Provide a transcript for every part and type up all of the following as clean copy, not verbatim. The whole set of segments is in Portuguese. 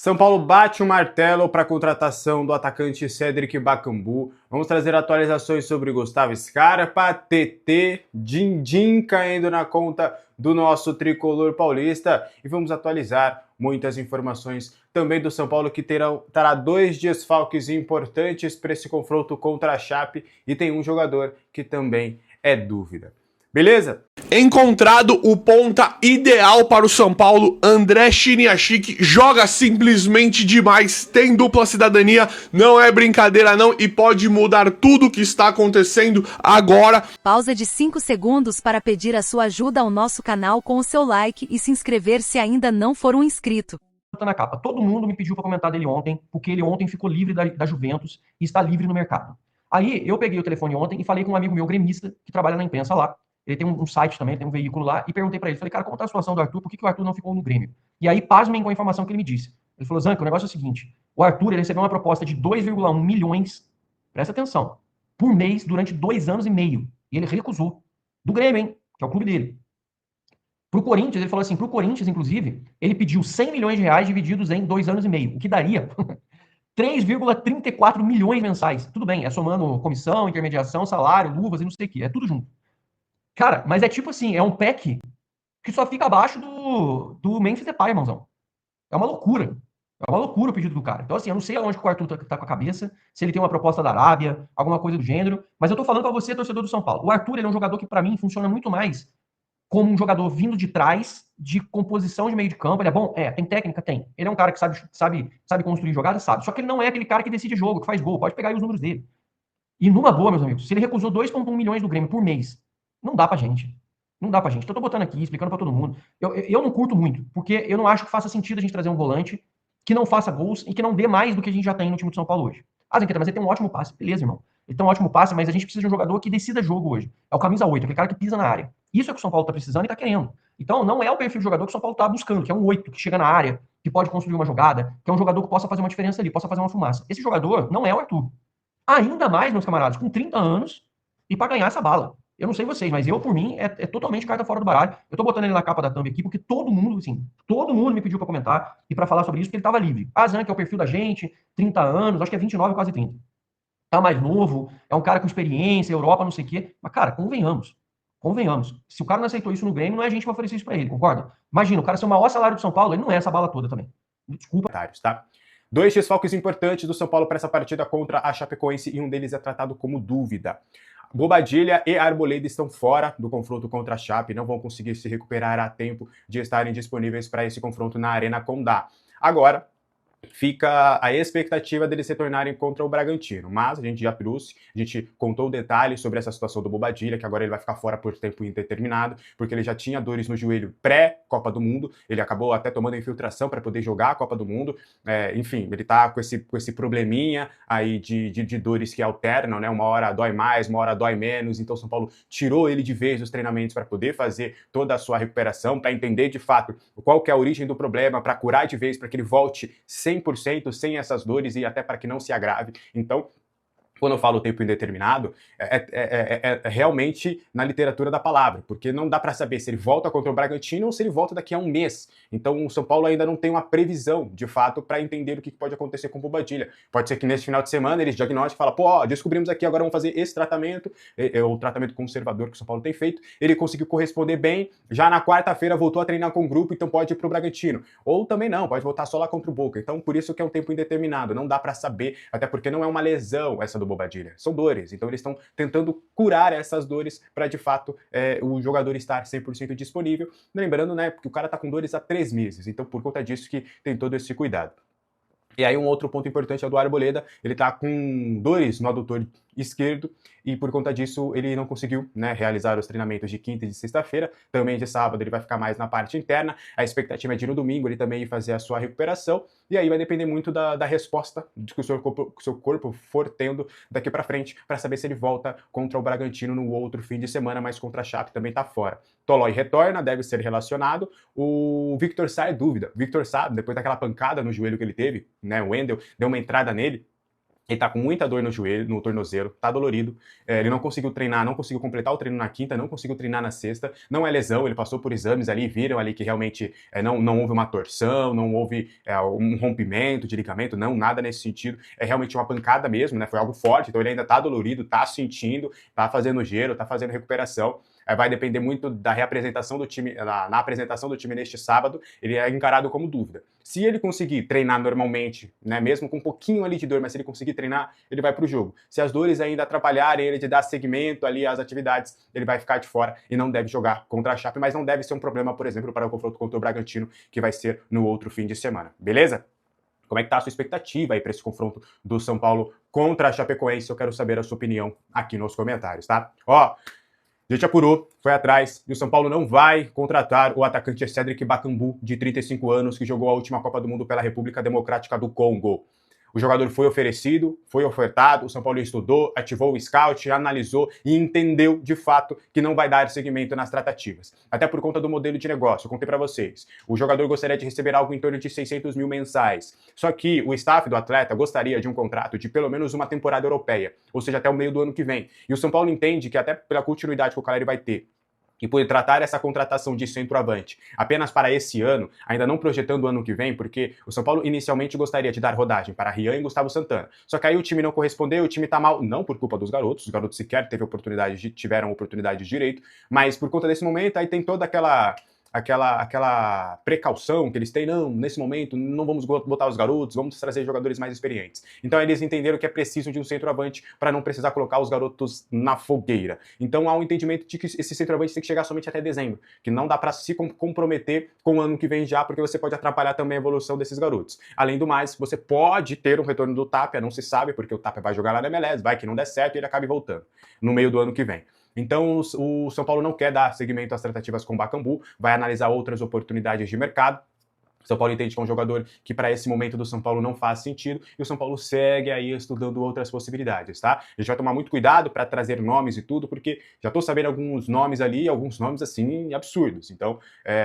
São Paulo bate o martelo para a contratação do atacante Cédric Bakambu. Vamos trazer atualizações sobre Gustavo Scarpa, TT, Dindim caindo na conta do nosso tricolor paulista e vamos atualizar muitas informações também do São Paulo que terá dois desfalques importantes para esse confronto contra a Chape e tem um jogador que também é dúvida. Beleza? Encontrado o ponta ideal para o São Paulo, André Chiniachik joga simplesmente demais, tem dupla cidadania, não é brincadeira não e pode mudar tudo o que está acontecendo agora. Pausa de 5 segundos para pedir a sua ajuda ao nosso canal com o seu like e se inscrever se ainda não for um inscrito. Na capa. Todo mundo me pediu para comentar dele ontem, porque ele ontem ficou livre da Juventus e está livre no mercado. Aí eu peguei o telefone ontem e falei com um amigo meu gremista que trabalha na imprensa lá. Ele tem um site também, tem um veículo lá, e perguntei para ele, falei, cara, como tá a situação do Arthur? Por que o Arthur não ficou no Grêmio? E aí, pasmem com a informação que ele me disse. Ele falou, Zanca, o negócio é o seguinte, o Arthur ele recebeu uma proposta de 2,1 milhões, presta atenção, por mês durante 2 anos e meio. E ele recusou. Do Grêmio, hein? Que é o clube dele. Pro Corinthians, ele falou assim, pro Corinthians, inclusive, ele pediu 100 milhões de reais divididos em 2 anos e meio, o que daria 3,34 milhões mensais. Tudo bem, é somando comissão, intermediação, salário, luvas e não sei o que, é tudo junto. Cara, mas é tipo assim, é um pack que só fica abaixo do Memphis Depay, irmãozão. É uma loucura. É uma loucura o pedido do cara. Então, assim, eu não sei aonde que o Arthur tá com a cabeça, se ele tem uma proposta da Arábia, alguma coisa do gênero, mas eu tô falando pra você, torcedor do São Paulo. O Arthur, ele é um jogador que, pra mim, funciona muito mais como um jogador vindo de trás, de composição de meio de campo. Ele é bom? É. Tem técnica? Tem. Ele é um cara que sabe construir jogadas? Sabe. Só que ele não é aquele cara que decide jogo, que faz gol. Pode pegar aí os números dele. E numa boa, meus amigos, se ele recusou 2,1 milhões do Grêmio por mês, não dá pra gente. Não dá pra gente. Então, eu tô botando aqui, explicando pra todo mundo. Eu não curto muito, porque eu não acho que faça sentido a gente trazer um volante que não faça gols e que não dê mais do que a gente já tem no time do São Paulo hoje. Ah, Zenqueta, mas ele tem um ótimo passe. Beleza, irmão. Ele tem um ótimo passe, mas a gente precisa de um jogador que decida jogo hoje. É o camisa 8, aquele cara que pisa na área. Isso é o que o São Paulo tá precisando e tá querendo. Então, não é o perfil de jogador que o São Paulo tá buscando, que é um 8, que chega na área, que pode construir uma jogada, que é um jogador que possa fazer uma diferença ali, possa fazer uma fumaça. Esse jogador não é o Arthur. Ainda mais, meus camaradas, com 30 anos e para ganhar essa bala. Eu não sei vocês, mas eu, por mim, é totalmente carta fora do baralho. Eu tô botando ele na capa da thumb aqui porque todo mundo, assim, todo mundo me pediu para comentar e para falar sobre isso porque ele tava livre. Ah, Zan, que é o perfil da gente, 30 anos, acho que é 29, quase 30. Tá mais novo, é um cara com experiência, Europa, não sei o quê. Mas, cara, convenhamos. Convenhamos. Se o cara não aceitou isso no Grêmio, não é a gente que vai oferecer isso pra ele, concorda? Imagina, o cara ser o maior salário do São Paulo, ele não é essa bala toda também. Desculpa. Tá? Dois desfalques importantes do São Paulo para essa partida contra a Chapecoense e um deles é tratado como dúvida. Bobadilha e Arboleda estão fora do confronto contra a Chape, não vão conseguir se recuperar a tempo de estarem disponíveis para esse confronto na Arena Condá. Agora, fica a expectativa deles retornarem contra o Bragantino, mas a gente já trouxe, a gente contou detalhes sobre essa situação do Bobadilha, que agora ele vai ficar fora por tempo indeterminado, porque ele já tinha dores no joelho pré-Copa do Mundo, ele acabou até tomando infiltração para poder jogar a Copa do Mundo, enfim, ele tá com esse probleminha aí de dores que alternam, né, uma hora dói mais, uma hora dói menos, então São Paulo tirou ele de vez dos treinamentos para poder fazer toda a sua recuperação, para entender de fato qual que é a origem do problema, para curar de vez, para que ele volte 100% sem essas dores e até para que não se agrave. Então, quando eu falo tempo indeterminado, é realmente na literatura da palavra, porque não dá para saber se ele volta contra o Bragantino ou se ele volta daqui a um mês. Então o São Paulo ainda não tem uma previsão, de fato, para entender o que pode acontecer com o Bobadilha. Pode ser que nesse final de semana eles diagnostiquem e falem, pô, ó, descobrimos aqui, agora vamos fazer esse tratamento, é o tratamento conservador que o São Paulo tem feito, ele conseguiu corresponder bem, já na quarta-feira voltou a treinar com o grupo, então pode ir pro Bragantino. Ou também não, pode voltar só lá contra o Boca. Então por isso que é um tempo indeterminado, não dá para saber, até porque não é uma lesão essa do Bobadilha, são dores, então eles estão tentando curar essas dores para de fato o jogador estar 100% disponível, lembrando, né, porque o cara tá com dores há 3 meses, então por conta disso que tem todo esse cuidado. E aí um outro ponto importante é o do Arboleda, ele tá com dores no adutor esquerdo e por conta disso ele não conseguiu, né, realizar os treinamentos de quinta e de sexta-feira, também de sábado ele vai ficar mais na parte interna, a expectativa é de no domingo ele também ir fazer a sua recuperação e aí vai depender muito da resposta que o seu corpo for tendo daqui para frente para saber se ele volta contra o Bragantino no outro fim de semana, mas contra a Chape também tá fora. Tolói retorna, deve ser relacionado, o Victor Sá é dúvida, Victor Sá, depois daquela pancada no joelho que ele teve, né, o Wendel deu uma entrada nele, Ele tá com muita dor no joelho, no tornozelo, tá dolorido. Ele não conseguiu treinar, não conseguiu completar o treino na quinta, não conseguiu treinar na sexta. Não é lesão, ele passou por exames ali, viram ali que realmente não houve uma torção, não houve um rompimento de ligamento, não, nada nesse sentido. É realmente uma pancada mesmo, né? Foi algo forte, então ele ainda tá dolorido, tá sentindo, tá fazendo gelo, tá fazendo recuperação. Vai depender muito da reapresentação do time, na apresentação do time neste sábado, ele é encarado como dúvida. Se ele conseguir treinar normalmente, né, mesmo com um pouquinho ali de dor, mas se ele conseguir treinar, ele vai para o jogo. Se as dores ainda atrapalharem ele de dar seguimento ali às atividades, ele vai ficar de fora e não deve jogar contra a Chape, mas não deve ser um problema, por exemplo, para o confronto contra o Bragantino, que vai ser no outro fim de semana. Beleza? Como é que tá a sua expectativa aí para esse confronto do São Paulo contra a Chapecoense? Eu quero saber a sua opinião aqui nos comentários, tá? Ó, a gente apurou, foi atrás, e o São Paulo não vai contratar o atacante Cédric Bakambu, de 35 anos, que jogou a última Copa do Mundo pela República Democrática do Congo. O jogador foi oferecido, foi ofertado, o São Paulo estudou, ativou o scout, analisou e entendeu de fato que não vai dar seguimento nas tratativas. Até por conta do modelo de negócio, eu contei para vocês. O jogador gostaria de receber algo em torno de 600 mil mensais. Só que o staff do atleta gostaria de um contrato de pelo menos uma temporada europeia, ou seja, até o meio do ano que vem. E o São Paulo entende que até pela continuidade que o Caleri vai ter, e por tratar essa contratação de centroavante apenas para esse ano, ainda não projetando o ano que vem, porque o São Paulo inicialmente gostaria de dar rodagem para Rian e Gustavo Santana. Só que aí o time não correspondeu, o time tá mal, não por culpa dos garotos, os garotos sequer tiveram oportunidade de direito, mas por conta desse momento, aí tem toda aquela precaução que eles têm, não, nesse momento não vamos botar os garotos, vamos trazer jogadores mais experientes. Então eles entenderam que é preciso de um centroavante para não precisar colocar os garotos na fogueira. Então há um entendimento de que esse centroavante tem que chegar somente até dezembro, que não dá para se comprometer com o ano que vem já, porque você pode atrapalhar também a evolução desses garotos. Além do mais, você pode ter um retorno do Tapia, não se sabe, porque o Tapia vai jogar lá na MLS, vai que não der certo e ele acabe voltando no meio do ano que vem. Então o São Paulo não quer dar seguimento às tratativas com o Bakambu, vai analisar outras oportunidades de mercado. O São Paulo entende que é um jogador que para esse momento do São Paulo não faz sentido e o São Paulo segue aí estudando outras possibilidades, tá? A gente vai tomar muito cuidado para trazer nomes e tudo, porque já estou sabendo alguns nomes ali, alguns nomes assim absurdos. Então,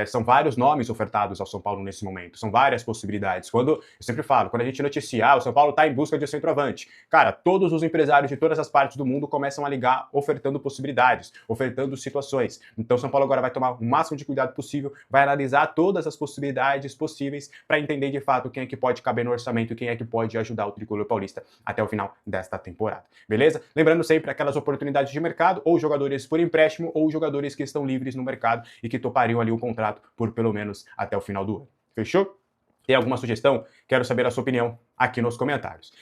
são vários nomes ofertados ao São Paulo nesse momento, são várias possibilidades. Eu sempre falo, quando a gente noticiar, o São Paulo está em busca de centroavante. Cara, todos os empresários de todas as partes do mundo começam a ligar ofertando possibilidades, ofertando situações. Então, o São Paulo agora vai tomar o máximo de cuidado possível, vai analisar todas as possibilidades possíveis para entender de fato quem é que pode caber no orçamento e quem é que pode ajudar o tricolor paulista até o final desta temporada. Beleza? Lembrando sempre aquelas oportunidades de mercado, ou jogadores por empréstimo, ou jogadores que estão livres no mercado e que topariam ali o contrato por pelo menos até o final do ano. Fechou? Tem alguma sugestão? Quero saber a sua opinião aqui nos comentários.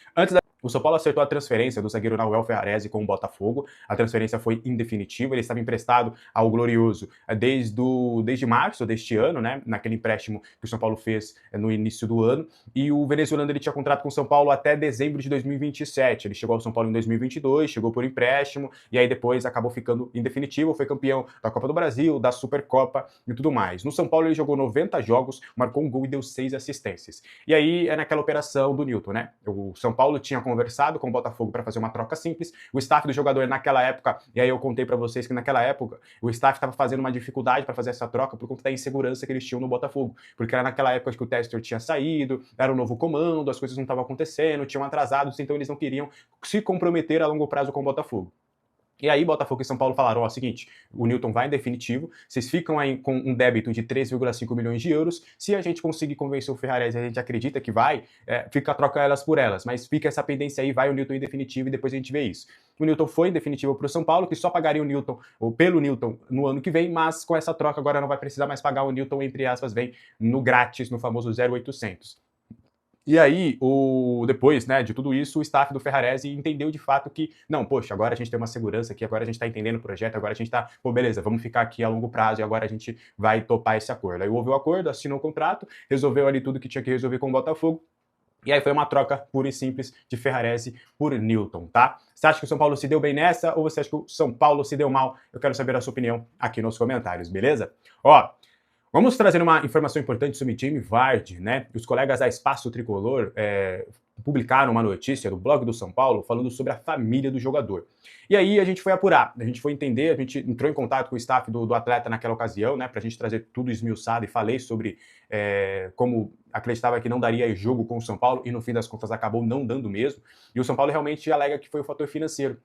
O São Paulo acertou a transferência do zagueiro Nahuel Ferrarese com o Botafogo. A transferência foi indefinitiva, ele estava emprestado ao Glorioso desde março deste ano, né? Naquele empréstimo que o São Paulo fez no início do ano. E o venezuelano ele tinha contrato com o São Paulo até dezembro de 2027. Ele chegou ao São Paulo em 2022, chegou por empréstimo, e aí depois acabou ficando em definitivo, foi campeão da Copa do Brasil, da Supercopa e tudo mais. No São Paulo ele jogou 90 jogos, marcou um gol e deu 6 assistências. E aí é naquela operação do Newton, né? O São Paulo tinha conversado com o Botafogo para fazer uma troca simples. O staff do jogador naquela época, e aí eu contei para vocês que naquela época o staff estava fazendo uma dificuldade para fazer essa troca por conta da insegurança que eles tinham no Botafogo, porque era naquela época que o Tester tinha saído, era um novo comando, as coisas não estavam acontecendo, tinham atrasados, então eles não queriam se comprometer a longo prazo com o Botafogo. E aí, Botafogo e São Paulo falaram, ó, seguinte, o Newton vai em definitivo, vocês ficam aí com um débito de 3,5 milhões de euros, se a gente conseguir convencer o Ferrarese, a gente acredita que vai, fica a troca elas por elas, mas fica essa pendência aí, vai o Newton em definitivo e depois a gente vê isso. O Newton foi em definitivo para o São Paulo, que só pagaria o Newton, ou pelo Newton, no ano que vem, mas com essa troca agora não vai precisar mais pagar o Newton, entre aspas, vem no grátis, no famoso 0,800. E aí, depois, né, de tudo isso, o staff do Ferrarese entendeu de fato que, não, poxa, agora a gente tem uma segurança aqui, agora a gente tá entendendo o projeto, agora a gente tá, pô, beleza, vamos ficar aqui a longo prazo e agora a gente vai topar esse acordo. Aí houve o acordo, assinou o contrato, resolveu ali tudo que tinha que resolver com o Botafogo, e aí foi uma troca pura e simples de Ferrarese por Newton, tá? Você acha que o São Paulo se deu bem nessa ou você acha que o São Paulo se deu mal? Eu quero saber a sua opinião aqui nos comentários, beleza? Ó, Vamos trazer uma informação importante sobre Jamie Vardy, né? Os colegas da Espaço Tricolor publicaram uma notícia do blog do São Paulo falando sobre a família do jogador. E aí a gente foi apurar, a gente foi entender, a gente entrou em contato com o staff do atleta naquela ocasião, né? Pra gente trazer tudo esmiuçado e falei sobre como acreditava que não daria jogo com o São Paulo e no fim das contas acabou não dando mesmo. E o São Paulo realmente alega que foi o fator financeiro.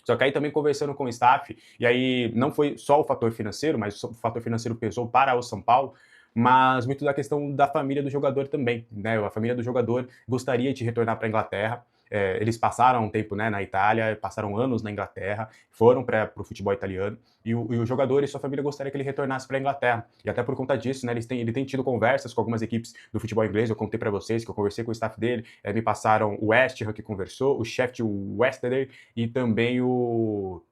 Só que aí também conversando com o staff, e aí não foi só o fator financeiro, mas o fator financeiro pesou para o São Paulo, mas muito da questão da família do jogador também, né? A família do jogador gostaria de retornar para a Inglaterra. Eles passaram um tempo, né, na Itália, passaram anos na Inglaterra, foram para o futebol italiano, e o jogador e sua família gostaria que ele retornasse para a Inglaterra. E até por conta disso, né, ele tem tido conversas com algumas equipes do futebol inglês. Eu contei para vocês que eu conversei com o staff dele, me passaram o West Ham que conversou, o Sheffield Wednesday e também o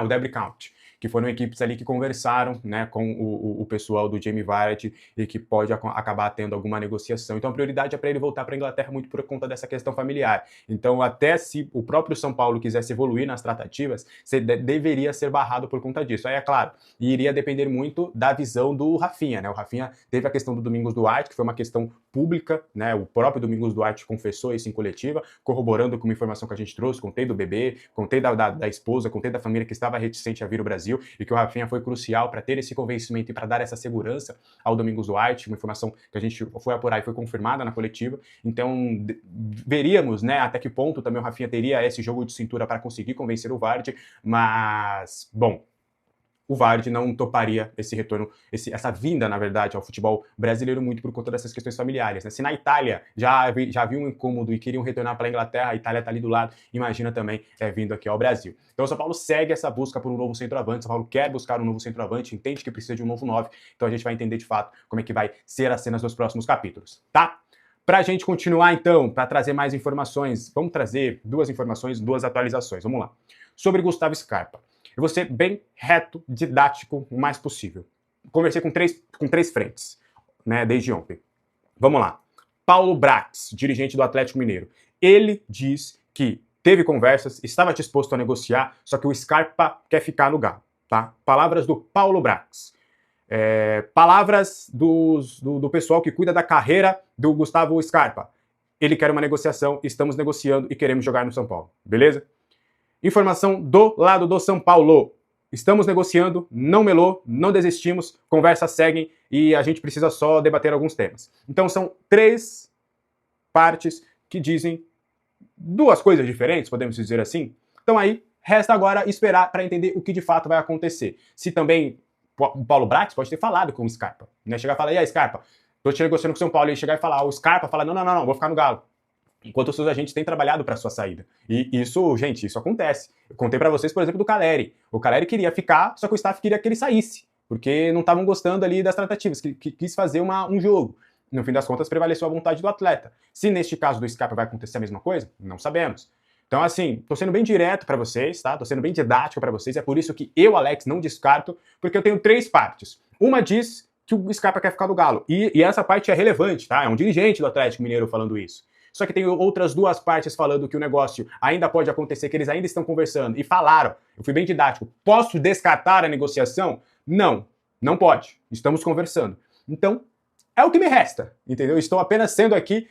Derby County, que foram equipes ali que conversaram, né, com o pessoal do Jamie Vardy e que pode acabar tendo alguma negociação. Então a prioridade é para ele voltar para a Inglaterra muito por conta dessa questão familiar. Então até se o próprio São Paulo quisesse evoluir nas tratativas, deveria ser barrado por conta disso. Aí é claro, iria depender muito da visão do Rafinha, né? O Rafinha teve a questão do Domingos Duarte, que foi uma questão pública, né? O próprio Domingos Duarte confessou isso em coletiva, corroborando com uma informação que a gente trouxe, contei do bebê, contei da esposa, contei da família que estava reticente a vir ao Brasil, e que o Rafinha foi crucial para ter esse convencimento e para dar essa segurança ao Domingos Duarte, uma informação que a gente foi apurar e foi confirmada na coletiva. Então veríamos, né, até que ponto também o Rafinha teria esse jogo de cintura para conseguir convencer o Vardy, mas, bom, o Vardy não toparia esse retorno, essa vinda, na verdade, ao futebol brasileiro muito por conta dessas questões familiares, né? Se na Itália já havia um incômodo e queriam retornar para a Inglaterra, a Itália está ali do lado, imagina também vindo aqui ao Brasil. Então o São Paulo segue essa busca por um novo centroavante, o São Paulo quer buscar um novo centroavante, entende que precisa de um novo 9, então a gente vai entender de fato como é que vai ser as cenas dos próximos capítulos, tá? Para a gente continuar então, para trazer mais informações, vamos trazer duas informações, duas atualizações, vamos lá. Sobre Gustavo Scarpa. Eu vou ser bem reto, didático, o mais possível. Conversei com três frentes, né, desde ontem. Vamos lá. Paulo Brax, dirigente do Atlético Mineiro. Ele diz que teve conversas, estava disposto a negociar, só que o Scarpa quer ficar no Galo, tá? Palavras do Paulo Brax. Palavras do pessoal que cuida da carreira do Gustavo Scarpa. Ele quer uma negociação, estamos negociando e queremos jogar no São Paulo, beleza? Informação do lado do São Paulo. Estamos negociando, não melou, não desistimos, conversas seguem e a gente precisa só debater alguns temas. Então são três partes que dizem duas coisas diferentes, podemos dizer assim. Então aí resta agora esperar para entender o que de fato vai acontecer. Se também o Paulo Brax pode ter falado com o Scarpa, né? Chegar e falar, e aí Scarpa, tô te negociando com o São Paulo, e chegar e falar, o Scarpa fala, não, vou ficar no Galo. Enquanto os seus agentes têm trabalhado para sua saída. E isso, gente, isso acontece. Eu contei para vocês, por exemplo, do Caleri. O Caleri queria ficar, só que o staff queria que ele saísse, porque não estavam gostando ali das tratativas, que quis fazer um jogo. No fim das contas, prevaleceu a vontade do atleta. Se neste caso do Scarpa vai acontecer a mesma coisa, não sabemos. Então, assim, tô sendo bem direto para vocês, tá? Tô sendo bem didático para vocês, é por isso que eu, Alex, não descarto, porque eu tenho três partes. Uma diz que o Scarpa quer ficar no Galo, e essa parte é relevante, tá? É um dirigente do Atlético Mineiro falando isso. Só que tem outras duas partes falando que o negócio ainda pode acontecer, que eles ainda estão conversando. E falaram, eu fui bem didático, posso descartar a negociação? Não, não pode. Estamos conversando. Então, é o que me resta, entendeu? Estou apenas sendo aqui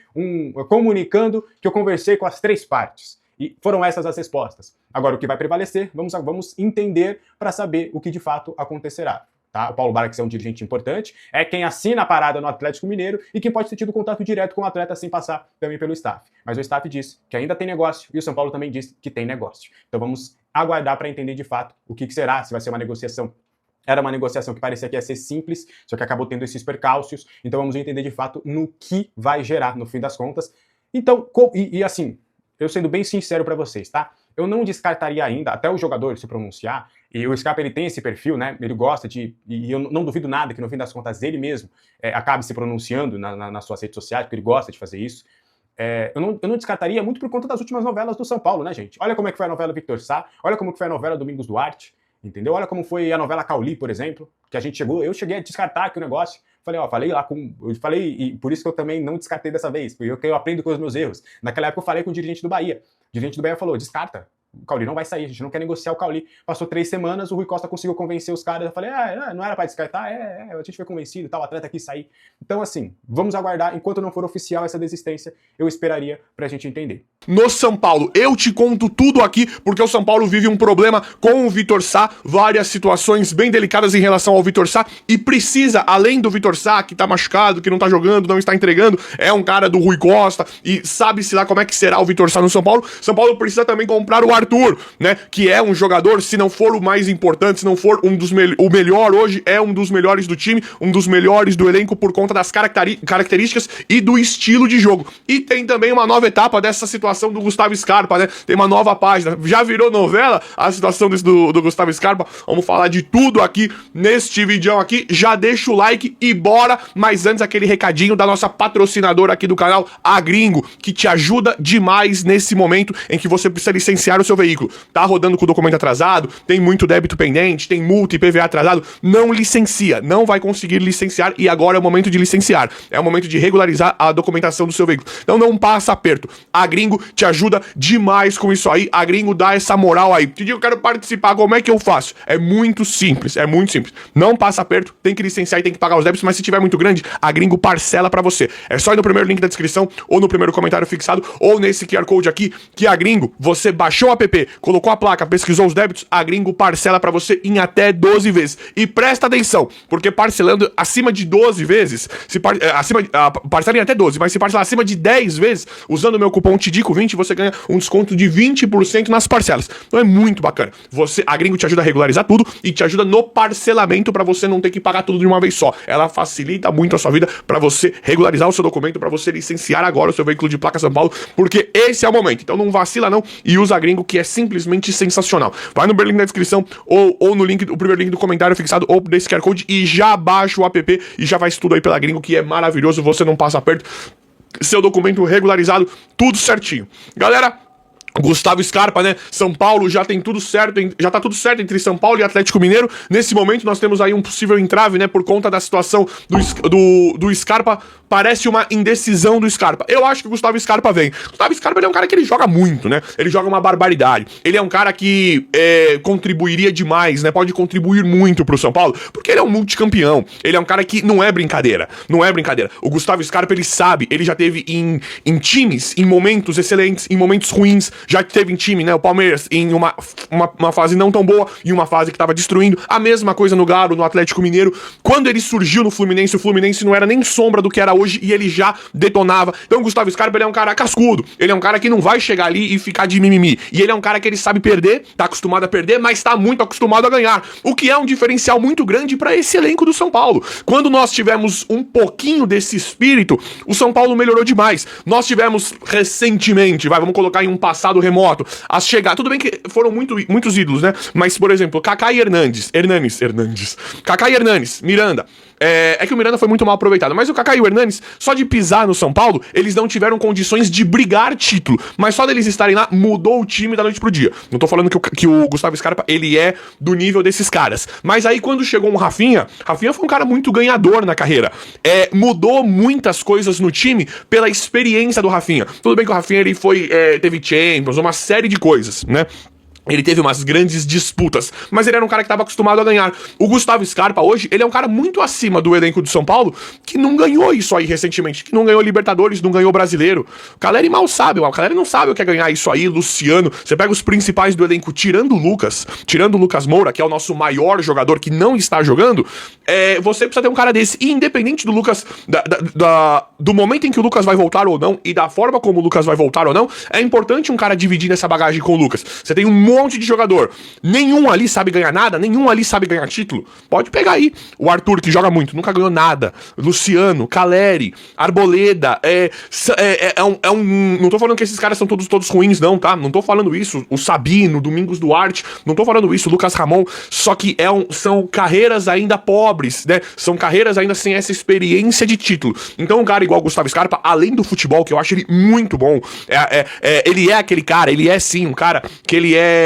comunicando que eu conversei com as três partes. E foram essas as respostas. Agora, o que vai prevalecer, vamos entender para saber o que de fato acontecerá. Tá? O Paulo Brax é um dirigente importante, é quem assina a parada no Atlético Mineiro e quem pode ter tido contato direto com o atleta sem passar também pelo staff. Mas o staff diz que ainda tem negócio e o São Paulo também diz que tem negócio. Então vamos aguardar para entender de fato o que será, se vai ser uma negociação. Era uma negociação que parecia que ia ser simples, só que acabou tendo esses percalços. Então vamos entender de fato no que vai gerar no fim das contas. Então, assim, eu sendo bem sincero para vocês, tá? Eu não descartaria ainda, até o jogador se pronunciar, e o Scarpa ele tem esse perfil, né? Ele gosta de, e eu não duvido nada que no fim das contas ele mesmo acabe se pronunciando nas suas redes sociais, porque ele gosta de fazer isso. Eu não descartaria muito por conta das últimas novelas do São Paulo, né, gente? Olha como é que foi a novela Victor Sá, olha como que foi a novela Domingos Duarte, entendeu? Olha como foi a novela Cauli, por exemplo, que eu cheguei a descartar aqui o negócio. Falei, e por isso que eu também não descartei dessa vez, porque eu aprendo com os meus erros. Naquela época eu falei com o dirigente do Bahia. O dirigente do Bahia falou, descarta. o Cauli não vai sair, a gente não quer negociar o Cauli. Passou 3 semanas, o Rui Costa conseguiu convencer os caras, eu falei, não era pra descartar? A gente foi convencido, tal, o atleta quis sair. Então, assim, vamos aguardar, enquanto não for oficial essa desistência, eu esperaria pra gente entender. No São Paulo, eu te conto tudo aqui, porque o São Paulo vive um problema com o Vitor Sá, várias situações bem delicadas em relação ao Vitor Sá, e precisa, além do Vitor Sá, que tá machucado, que não tá jogando, não está entregando, é um cara do Rui Costa, e sabe-se lá como é que será o Vitor Sá no São Paulo. São Paulo precisa também comprar o Arthur, né, que é um jogador, se não for o mais importante, se não for o melhor hoje, é um dos melhores do time, um dos melhores do elenco por conta das características e do estilo de jogo. E tem também uma nova etapa dessa situação do Gustavo Scarpa, né? Tem uma nova página. Já virou novela a situação do Gustavo Scarpa. Vamos falar de tudo aqui neste vídeo aqui. Já deixa o like e bora. Mas antes, aquele recadinho da nossa patrocinadora aqui do canal, a Gringo, que te ajuda demais nesse momento em que você precisa licenciar o seu veículo. Tá rodando com o documento atrasado, tem muito débito pendente, tem multa e PVA atrasado. Não licencia, não vai conseguir licenciar e agora é o momento de licenciar. É o momento de regularizar a documentação do seu veículo. Então não passa aperto. A Gringo te ajuda demais com isso aí. A Gringo dá essa moral aí. Te digo, eu quero participar, como é que eu faço? É muito simples, é muito simples. Não passa aperto, tem que licenciar e tem que pagar os débitos, mas se tiver muito grande, a Gringo parcela pra você. É só ir no primeiro link da descrição, ou no primeiro comentário fixado, ou nesse QR Code aqui, que a Gringo, você baixou o app, colocou a placa, pesquisou os débitos, a Gringo parcela pra você em até 12 vezes. E presta atenção, porque parcelando acima de 12 vezes, parcela em até 12, mas se parcelar acima de 10 vezes, usando o meu cupom TIDICO20, você ganha um desconto de 20% nas parcelas. Então é muito bacana. A Gringo te ajuda a regularizar tudo e te ajuda no parcelamento pra você não ter que pagar tudo de uma vez só. Ela facilita muito a sua vida pra você regularizar o seu documento, pra você licenciar agora o seu veículo de placa São Paulo, porque esse é o momento. Então não vacila não e usa a Gringo, que é simplesmente sensacional. Vai no link da descrição ou no link, o primeiro link do comentário fixado ou desse QR Code e já baixa o app e já faz tudo aí pela Gringo, que é maravilhoso, você não passa aperto. Seu documento regularizado, tudo certinho. Galera, Gustavo Scarpa, né? São Paulo já tem tudo certo, já tá tudo certo entre São Paulo e Atlético Mineiro. Nesse momento nós temos aí um possível entrave, né? Por conta da situação do Scarpa. Parece uma indecisão do Scarpa. Eu acho que o Gustavo Scarpa vem. O Gustavo Scarpa, ele é um cara que ele joga muito, né? Ele joga uma barbaridade. Ele é um cara que contribuiria demais, né? Pode contribuir muito pro São Paulo, porque ele é um multicampeão. Ele é um cara que não é brincadeira. Não é brincadeira. O Gustavo Scarpa, ele sabe, ele já teve em times, em momentos excelentes, em momentos ruins. Já teve em time, né? O Palmeiras em uma fase não tão boa, em uma fase que tava destruindo. A mesma coisa no Galo, no Atlético Mineiro. Quando ele surgiu no Fluminense, o Fluminense não era nem sombra do que era hoje e ele já detonava. Então o Gustavo Scarpa, ele é um cara cascudo. Ele é um cara que não vai chegar ali e ficar de mimimi. E ele é um cara que ele sabe perder, tá acostumado a perder, mas tá muito acostumado a ganhar. O que é um diferencial muito grande pra esse elenco do São Paulo. Quando nós tivemos um pouquinho desse espírito, o São Paulo melhorou demais. Nós tivemos recentemente, vamos colocar em um passado remoto, as chegadas, tudo bem que foram muitos ídolos, né? Mas, por exemplo, Kaká e Hernanes, Kaká e Hernanes, Miranda. É que o Miranda foi muito mal aproveitado, mas o Kaká e o Hernanes, só de pisar no São Paulo, eles não tiveram condições de brigar título, mas só deles estarem lá, mudou o time da noite pro dia. Não tô falando que o Gustavo Scarpa, ele é do nível desses caras, mas aí quando chegou um Rafinha foi um cara muito ganhador na carreira, mudou muitas coisas no time pela experiência do Rafinha. Tudo bem que o Rafinha, ele teve Champions, uma série de coisas, né? Ele teve umas grandes disputas, mas ele era um cara que estava acostumado a ganhar. O Gustavo Scarpa hoje, ele é um cara muito acima do elenco de São Paulo, que não ganhou isso aí recentemente, que não ganhou Libertadores, não ganhou Brasileiro. O Caleri mal sabe, o Caleri não sabe o que é ganhar isso aí, Luciano. Você pega os principais do elenco, tirando o Lucas Moura, que é o nosso maior jogador que não está jogando, você precisa ter um cara desse. E independente do Lucas, do momento em que o Lucas vai voltar ou não, e da forma como o Lucas vai voltar ou não, é importante um cara dividir essa bagagem com o Lucas. Você tem um monte de jogador. Nenhum ali sabe ganhar nada, nenhum ali sabe ganhar título. Pode pegar aí. O Arthur, que joga muito, nunca ganhou nada. Luciano, Caleri, Arboleda. Não tô falando que esses caras são todos ruins, não, tá? Não tô falando isso. O Sabino, Domingos Duarte, não tô falando isso. Lucas Ramon. Só que são carreiras ainda pobres, né? São carreiras ainda sem essa experiência de título. Então, um cara igual o Gustavo Scarpa, além do futebol, que eu acho ele muito bom, ele é aquele cara, ele é sim um cara que ele é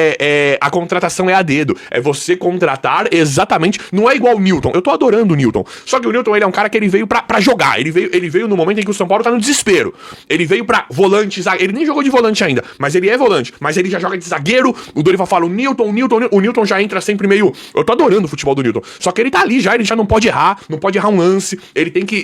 a contratação é a dedo. É você contratar exatamente... Não é igual o Newton. Eu tô adorando o Newton. Só que o Newton, ele é um cara que ele veio pra jogar. Ele veio no momento em que o São Paulo tá no desespero. Ele veio pra volante, ele nem jogou de volante ainda, mas ele é volante. Mas ele já joga de zagueiro. O Dorival fala, o Newton já entra sempre meio... Eu tô adorando o futebol do Newton. Só que ele tá ali ele já não pode errar um lance. Ele tem que...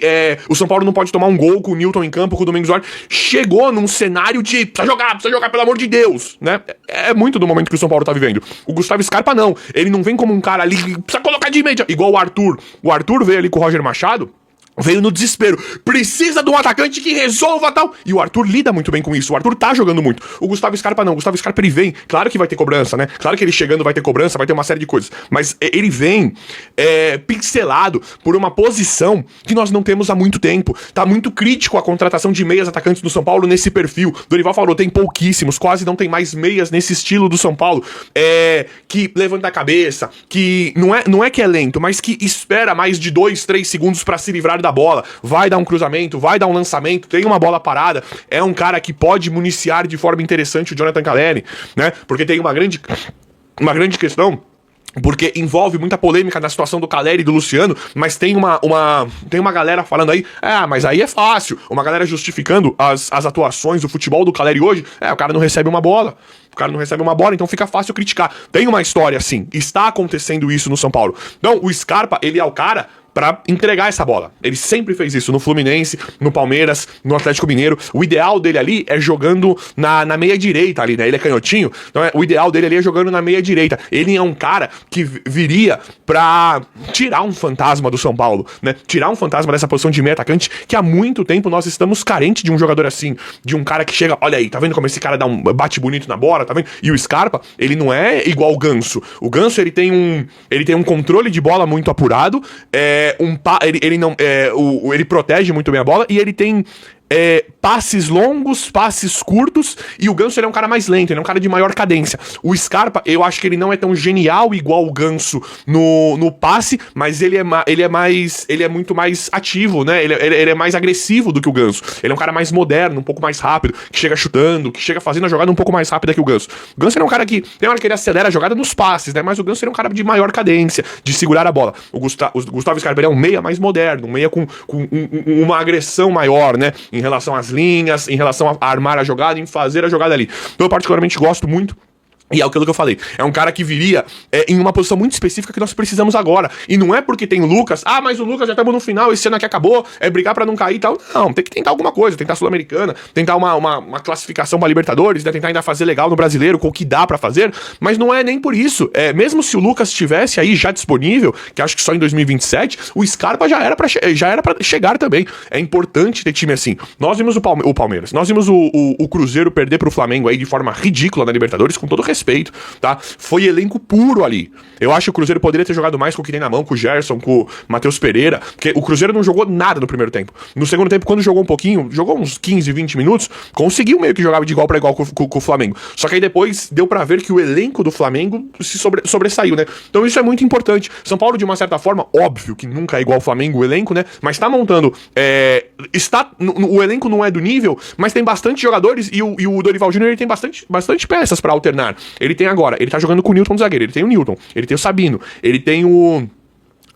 o São Paulo não pode tomar um gol com o Newton em campo, com o Domingos Duarte. Chegou num cenário de... Precisa jogar, pelo amor de Deus, né? É muito do momento que o São Paulo tá vivendo. O Gustavo Scarpa, não. Ele não vem como um cara ali que precisa colocar de imediato. Igual o Arthur. O Arthur veio ali com o Roger Machado, veio no desespero. Precisa de um atacante que resolva tal. E o Arthur lida muito bem com isso. O Arthur tá jogando muito. O Gustavo Scarpa não. O Gustavo Scarpa, ele vem. Claro que vai ter cobrança, né? Claro que ele chegando vai ter cobrança, vai ter uma série de coisas. Mas ele vem pincelado por uma posição que nós não temos há muito tempo. Tá muito crítico a contratação de meias atacantes do São Paulo nesse perfil. Dorival falou, tem pouquíssimos. Quase não tem mais meias nesse estilo do São Paulo. Que levanta a cabeça. Que não é que é lento, mas que espera mais de 2, 3 segundos pra se livrar da bola, vai dar um cruzamento, vai dar um lançamento, tem uma bola parada, é um cara que pode municiar de forma interessante o Jonathan Calleri, né? Porque tem uma grande questão, porque envolve muita polêmica na situação do Calleri e do Luciano, mas tem uma galera falando aí, mas aí é fácil, uma galera justificando as atuações do futebol do Calleri hoje, o cara não recebe uma bola. O cara não recebe uma bola, então fica fácil criticar. Tem uma história assim, está acontecendo isso no São Paulo. Então, o Scarpa, ele é o cara pra entregar essa bola. Ele sempre fez isso no Fluminense, no Palmeiras, no Atlético Mineiro. O ideal dele ali é jogando na meia direita ali, né? Ele é canhotinho, então o ideal dele ali é jogando na meia direita. Ele é um cara que viria pra tirar um fantasma do São Paulo, né? Tirar um fantasma dessa posição de meia atacante, que há muito tempo nós estamos carentes de um jogador assim, de um cara que chega, olha aí, tá vendo como esse cara bate bonito na bola, tá vendo? E o Scarpa, ele não é igual o Ganso. O Ganso, ele tem um controle de bola muito apurado, ele protege muito bem a bola e ele tem passes longos, passes curtos, e o Ganso, ele é um cara mais lento, ele é um cara de maior cadência. O Scarpa, eu acho que ele não é tão genial igual o Ganso no passe, mas ele é muito mais ativo, né? Ele é mais agressivo do que o Ganso. Ele é um cara mais moderno, um pouco mais rápido, que chega chutando, que chega fazendo a jogada um pouco mais rápida que o Ganso. O Ganso, ele é um cara que tem hora que ele acelera a jogada nos passes, né? Mas o Ganso, ele é um cara de maior cadência, de segurar a bola. O Gustavo Scarpa, ele é um meia mais moderno, um meia com uma agressão maior, né? Em relação às linhas, em relação a armar a jogada, em fazer a jogada ali. Então eu particularmente gosto muito. E é aquilo que eu falei, é um cara que viria em uma posição muito específica que nós precisamos agora. E não é porque tem o Lucas, mas o Lucas já estamos no final, esse ano aqui acabou, é brigar pra não cair e tal. Não, tem que tentar alguma coisa, tentar Sul-Americana, tentar uma classificação pra Libertadores, né? Tentar ainda fazer legal no Brasileiro, com o que dá pra fazer, mas não é nem por isso. Mesmo se o Lucas estivesse aí já disponível, que acho que só em 2027, o Scarpa já era pra chegar também. É importante ter time assim. Nós vimos o Palmeiras, nós vimos o Cruzeiro perder pro Flamengo aí de forma ridícula na Libertadores, com todo respeito, tá? Foi elenco puro ali. Eu acho que o Cruzeiro poderia ter jogado mais com o que tem na mão, com o Gerson, com o Matheus Pereira, porque o Cruzeiro não jogou nada no primeiro tempo. No segundo tempo, quando jogou um pouquinho, jogou uns 15, 20 minutos, conseguiu meio que jogar de igual pra igual com o Flamengo. Só que aí depois deu pra ver que o elenco do Flamengo se sobressaiu, né? Então isso é muito importante. São Paulo, de uma certa forma, óbvio que nunca é igual ao Flamengo, o elenco, né? Mas tá montando... o elenco não é do nível, mas tem bastante jogadores e o Dorival Júnior, ele tem bastante peças pra alternar. Ele tá jogando com o Newton zagueiro, ele tem o Newton, ele tem o Sabino, ele tem o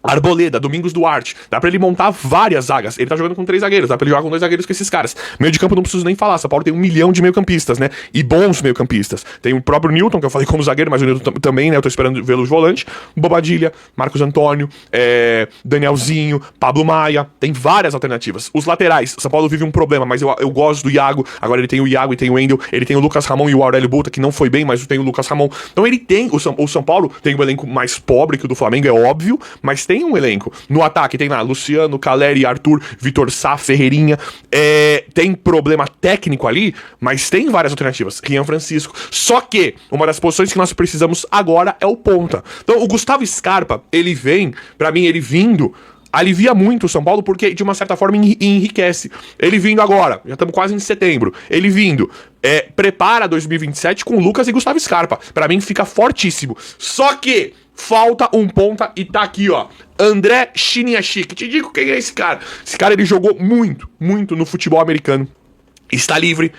Arboleda, Domingos Duarte, dá pra ele montar várias zagas. Ele tá jogando com 3 zagueiros, dá pra ele jogar com 2 zagueiros com esses caras. Meio de campo não preciso nem falar, São Paulo tem 1 milhão de meio-campistas, né? E bons meio-campistas. Tem o próprio Newton, que eu falei como zagueiro, mas o Newton também, né? Eu tô esperando vê-lo de volante. Bobadilha, Marcos Antônio, Danielzinho, Pablo Maia. Tem várias alternativas. Os laterais, São Paulo vive um problema, mas eu gosto do Iago. Agora ele tem o Iago e tem o Wendel. Ele tem o Lucas Ramon e o Aurélio Buta, que não foi bem, mas tem o Lucas Ramon. Então ele tem, o São Paulo tem um elenco mais pobre que o do Flamengo, é óbvio, mas tem um elenco. No ataque tem lá Luciano, Calleri, Arthur, Vitor Sá, Ferreirinha. Tem problema técnico ali, mas tem várias alternativas. Rian Francisco. Só que uma das posições que nós precisamos agora é o ponta. Então o Gustavo Scarpa, ele vem, pra mim, ele vindo, alivia muito o São Paulo, porque de uma certa forma enriquece. Ele vindo agora, já estamos quase em setembro, ele vindo, prepara 2027 com Lucas e Gustavo Scarpa. Pra mim fica fortíssimo. Só que falta um ponta e tá aqui, ó, André Chiniachik. Te digo quem é esse cara. Esse cara, ele jogou muito no futebol americano. Está livre,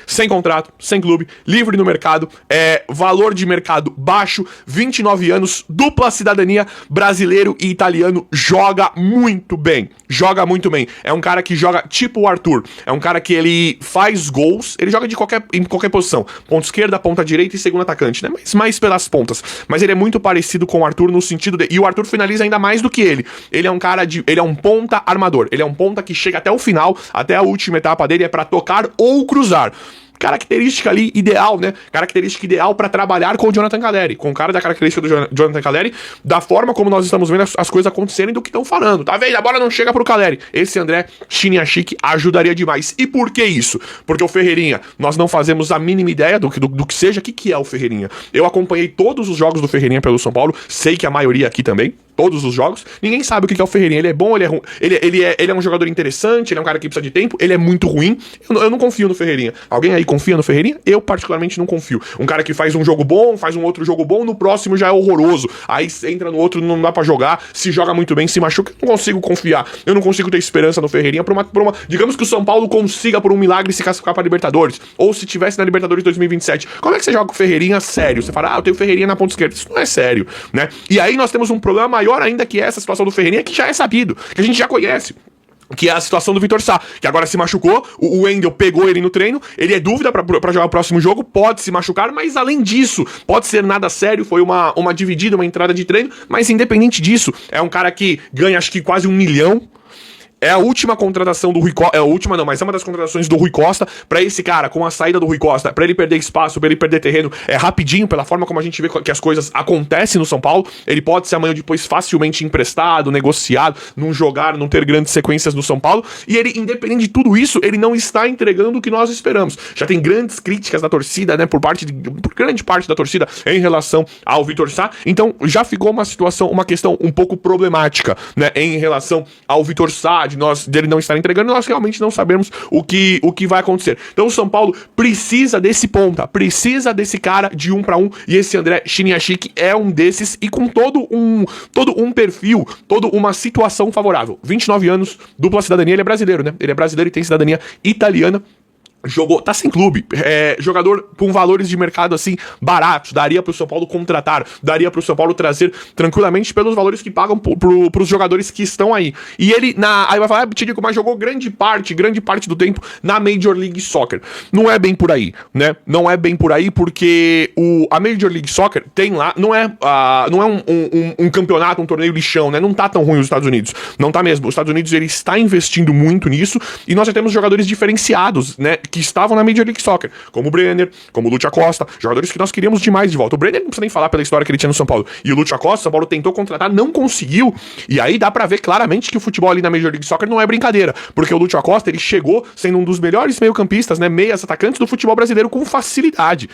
sem contrato, sem clube, livre no mercado, valor de mercado baixo, 29 anos, dupla cidadania, brasileiro e italiano, joga muito bem. É um cara que joga tipo o Arthur, é um cara que ele faz gols, ele joga em qualquer posição, ponta esquerda, ponta direita e segundo atacante, né? Mas mais pelas pontas. Mas ele é muito parecido com o Arthur no sentido de... E o Arthur finaliza ainda mais do que ele. Ele é um cara ele é um ponta armador, ele é um ponta que chega até o final, até a última etapa dele é pra tocar ou cruzar. Característica ali ideal, né? Característica ideal pra trabalhar com o Jonathan Calleri, com o cara da característica do Jonathan Calleri, da forma como nós estamos vendo as coisas acontecerem do que estão falando. Tá vendo? A bola não chega pro Calleri. Esse André Chiniachik ajudaria demais. E por que isso? Porque o Ferreirinha, nós não fazemos a mínima ideia do que seja. O que é o Ferreirinha? Eu acompanhei todos os jogos do Ferreirinha pelo São Paulo, sei que a maioria aqui também, todos os jogos, ninguém sabe o que é o Ferreirinha. Ele é bom, ele é ruim, ele é um jogador interessante, ele é um cara que precisa de tempo, ele é muito ruim. Eu não confio no Ferreirinha. Alguém aí confia no Ferreirinha? Eu particularmente não confio. Um cara que faz um jogo bom, faz um outro jogo bom, no próximo já é horroroso. Aí entra no outro, não dá pra jogar, se joga muito bem, se machuca, eu não consigo confiar. Eu não consigo ter esperança no Ferreirinha pra uma... Digamos que o São Paulo consiga por um milagre se classificar pra Libertadores, ou se tivesse na Libertadores 2027. Como é que você joga com o Ferreirinha sério? Você fala, eu tenho o Ferreirinha na ponta esquerda. Isso não é sério, né? E aí nós temos um problema maior ainda, que é essa situação do Ferreirinha, que já é sabido, que a gente já conhece, que é a situação do Vitor Sá, que agora se machucou, o Wendel pegou ele no treino, ele é dúvida pra jogar o próximo jogo, pode se machucar, mas além disso, pode ser nada sério, foi uma dividida, uma entrada de treino, mas independente disso, é um cara que ganha acho que quase 1 milhão, é a última contratação do Rui Costa, mas é uma das contratações do Rui Costa, pra esse cara, com a saída do Rui Costa, pra ele perder espaço, pra ele perder terreno, rapidinho, pela forma como a gente vê que as coisas acontecem no São Paulo, ele pode ser amanhã ou depois facilmente emprestado, negociado, não ter grandes sequências no São Paulo, e ele, independente de tudo isso, ele não está entregando o que nós esperamos. Já tem grandes críticas da torcida, né, por grande parte da torcida em relação ao Vitor Sá, então já ficou uma questão um pouco problemática, né, em relação ao Vitor Sá, dele não estar entregando, nós realmente não sabemos o que vai acontecer. Então o São Paulo precisa desse ponta, precisa desse cara de 1 para 1, e esse André Chiniachik é um desses, e com todo um perfil, toda uma situação favorável. 29 anos, dupla cidadania, ele é brasileiro, né? Ele é brasileiro e tem cidadania italiana. Tá sem clube, jogador com valores de mercado assim baratos, daria pro São Paulo contratar, daria pro São Paulo trazer tranquilamente pelos valores que pagam pros jogadores que estão aí. E ele, aí vai falar, Tirico, mas jogou grande parte do tempo na Major League Soccer. Não é bem por aí, né? Não é bem por aí, porque a Major League Soccer tem lá, não é um campeonato, um torneio lixão, né? Não tá tão ruim os Estados Unidos, não tá mesmo. Os Estados Unidos, ele está investindo muito nisso, e nós já temos jogadores diferenciados, né, que estavam na Major League Soccer, como o Brenner, como o Lúcio Acosta, jogadores que nós queríamos demais de volta. O Brenner não precisa nem falar pela história que ele tinha no São Paulo. E o Lúcio Acosta, São Paulo tentou contratar, não conseguiu, e aí dá pra ver claramente que o futebol ali na Major League Soccer não é brincadeira, porque o Lúcio Acosta, ele chegou sendo um dos melhores meio-campistas, né, meias atacantes do futebol brasileiro com facilidade.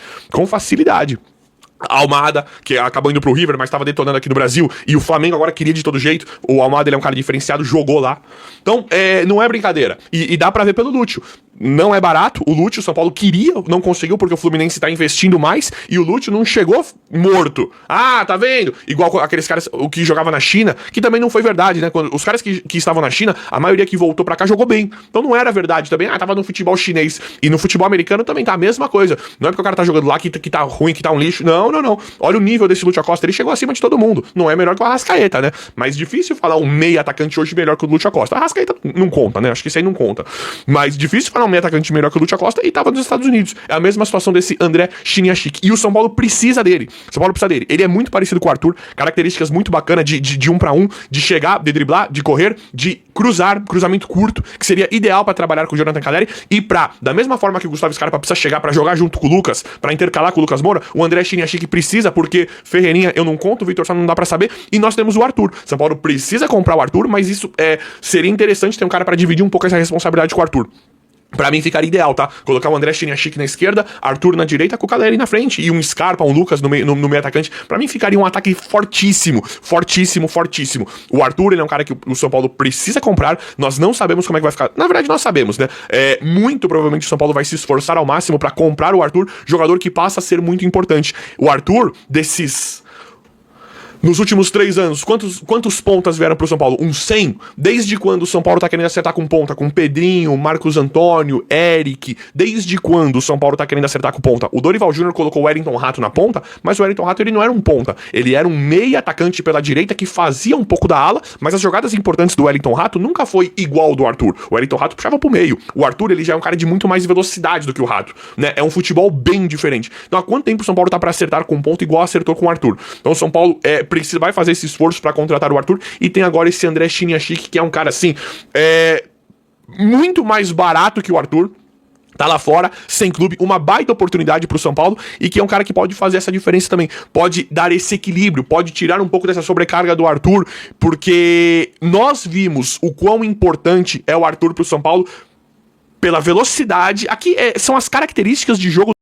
Almada, que acabou indo pro River, mas estava detonando aqui no Brasil, e o Flamengo agora queria de todo jeito. O Almada, ele é um cara diferenciado, jogou lá. Então, não é brincadeira. E dá pra ver pelo Lúcio. Não é barato, o Lúcio, o São Paulo queria, não conseguiu porque o Fluminense tá investindo mais, e o Lúcio não chegou morto. Ah, tá vendo? Igual aqueles caras o que jogavam na China, que também não foi verdade, né? Os caras que estavam na China, a maioria que voltou pra cá jogou bem. Então não era verdade também. Tava no futebol chinês. E no futebol americano também tá a mesma coisa. Não é porque o cara tá jogando lá que tá ruim, que tá um lixo. Não. Olha o nível desse Lúcio Acosta, ele chegou acima de todo mundo. Não é melhor que o Arrascaeta, né? Mas difícil falar um meio atacante hoje melhor que o Lúcio Acosta. A Arrascaeta não conta, né? Acho que isso aí não conta. Mas difícil falar um meio atacante melhor que o Lúcio Acosta, e tava nos Estados Unidos. É a mesma situação desse André Chiniachik. E o São Paulo precisa dele. Ele é muito parecido com o Arthur, características muito bacanas de 1 para 1, de chegar, de driblar, de correr, de cruzamento curto, que seria ideal pra trabalhar com o Jonathan Calleri, e da mesma forma que o Gustavo Scarpa precisa chegar pra jogar junto com o Lucas, pra intercalar com o Lucas Moura, o André Chiniachik precisa, porque Ferreirinha eu não conto, o Vitor Sá não dá pra saber, e nós temos o Arthur. São Paulo precisa comprar o Arthur, mas isso seria interessante ter um cara pra dividir um pouco essa responsabilidade com o Arthur. Pra mim ficaria ideal, tá? Colocar o André Chiniachik na esquerda, Arthur na direita, com o Calleri na frente, e um Scarpa, um Lucas no meio atacante. Pra mim ficaria um ataque fortíssimo. O Arthur, ele é um cara que o São Paulo precisa comprar. Nós não sabemos como é que vai ficar. Na verdade, nós sabemos, né? Muito provavelmente o São Paulo vai se esforçar ao máximo pra comprar o Arthur, jogador que passa a ser muito importante. O Arthur, Nos últimos 3 anos, quantos pontas vieram pro São Paulo? 100? Desde quando o São Paulo tá querendo acertar com ponta? Com Pedrinho, Marcos Antônio, Eric. Desde quando o São Paulo tá querendo acertar com ponta? O Dorival Júnior colocou o Wellington Rato na ponta, mas o Wellington Rato ele não era um ponta. Ele era um meia atacante pela direita que fazia um pouco da ala, mas as jogadas importantes do Wellington Rato nunca foi igual ao do Arthur. O Wellington Rato puxava pro meio. O Arthur ele já é um cara de muito mais velocidade do que o Rato, né? É um futebol bem diferente. Então há quanto tempo o São Paulo tá pra acertar com ponta igual acertou com o Arthur? Então o São Paulo vai fazer esse esforço pra contratar o Arthur, e tem agora esse André Chiniachik, que é um cara assim, muito mais barato que o Arthur, tá lá fora, sem clube, uma baita oportunidade pro São Paulo, e que é um cara que pode fazer essa diferença também, pode dar esse equilíbrio, pode tirar um pouco dessa sobrecarga do Arthur, porque nós vimos o quão importante é o Arthur pro São Paulo, pela velocidade, aqui são as características de jogo